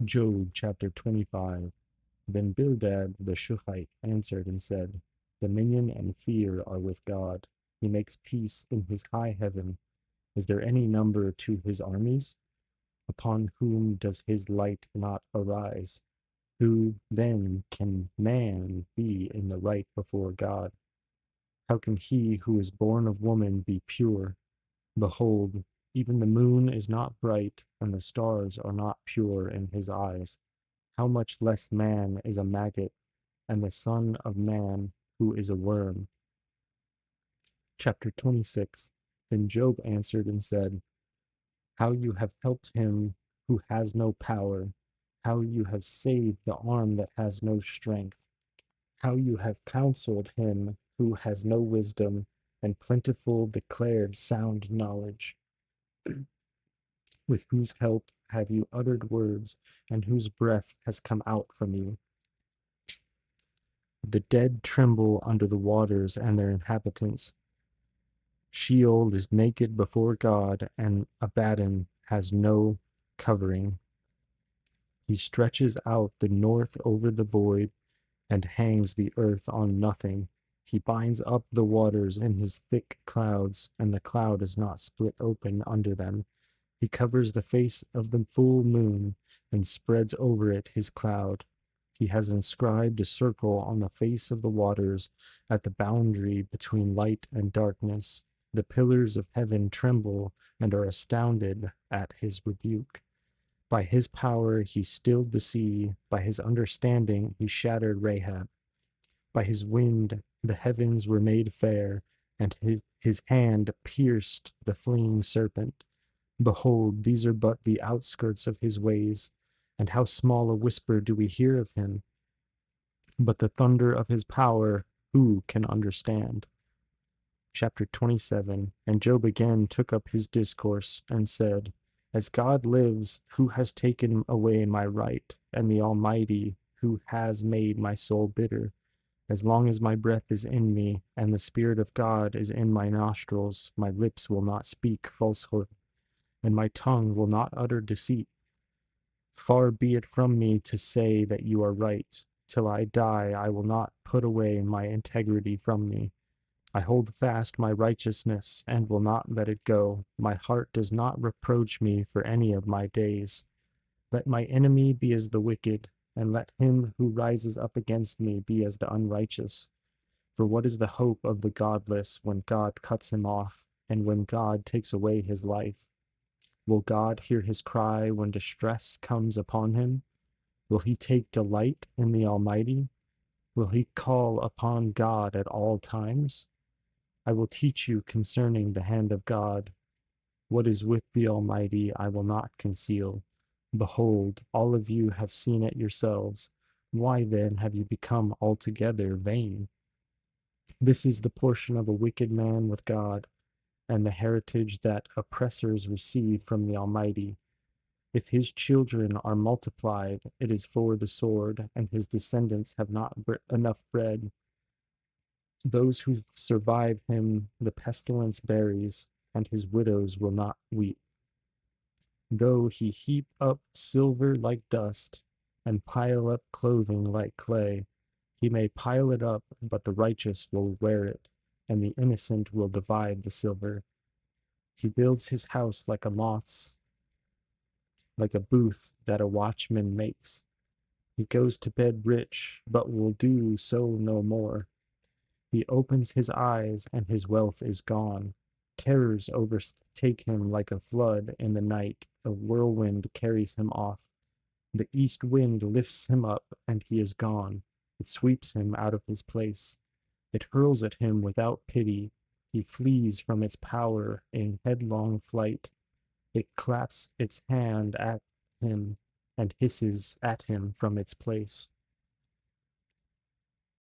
Job chapter 25. Then Bildad the Shuhite answered and said, Dominion and fear are with God. He makes peace in his high heaven. Is there any number to his armies? Upon whom does his light not arise? Who then can man be in the right before God? How can he who is born of woman be pure? Behold, even the moon is not bright, and the stars are not pure in his eyes. How much less man is a maggot, and the son of man who is a worm. Chapter 26. Then Job answered and said, How you have helped him who has no power, how you have saved the arm that has no strength, how you have counseled him who has no wisdom, and plentiful declared sound knowledge. With whose help have you uttered words, and whose breath has come out from you? The dead tremble under the waters and their inhabitants. Sheol is naked before God, and Abaddon has no covering. He stretches out the north over the void, and hangs the earth on nothing. He binds up the waters in his thick clouds, and the cloud is not split open under them. He covers the face of the full moon, and spreads over it his cloud. He has inscribed a circle on the face of the waters, at the boundary between light and darkness. The pillars of heaven tremble and are astounded at his rebuke. By his power he stilled the sea, by his understanding he shattered Rahab. By his wind the heavens were made fair, and his hand pierced the fleeing serpent. Behold, these are but the outskirts of his ways, and how small a whisper do we hear of him? But the thunder of his power, who can understand? Chapter 27. And Job again took up his discourse, and said, As God lives, who has taken away my right, and the Almighty, who has made my soul bitter? As long as my breath is in me, and the Spirit of God is in my nostrils, my lips will not speak falsehood, and my tongue will not utter deceit. Far be it from me to say that you are right. Till I die, I will not put away my integrity from me. I hold fast my righteousness and will not let it go. My heart does not reproach me for any of my days. Let my enemy be as the wicked, and let him who rises up against me be as the unrighteous. For what is the hope of the godless when God cuts him off, and when God takes away his life? Will God hear his cry when distress comes upon him? Will he take delight in the Almighty? Will he call upon God at all times? I will teach you concerning the hand of God. What is with the Almighty I will not conceal. Behold, all of you have seen it yourselves. Why then have you become altogether vain? This is the portion of a wicked man with God, and the heritage that oppressors receive from the Almighty. If his children are multiplied, it is for the sword, and his descendants have not enough bread. Those who survive him the pestilence buries, and his widows will not weep. Though he heap up silver like dust, and pile up clothing like clay, he may pile it up, but the righteous will wear it, and the innocent will divide the silver. He builds his house like a moth's, like a booth that a watchman makes. He goes to bed rich, but will do so no more. He opens his eyes, and his wealth is gone. Terrors overtake him like a flood in the night. A whirlwind carries him off. The east wind lifts him up, and he is gone. It sweeps him out of his place. It hurls at him without pity. He flees from its power in headlong flight. It claps its hand at him and hisses at him from its place.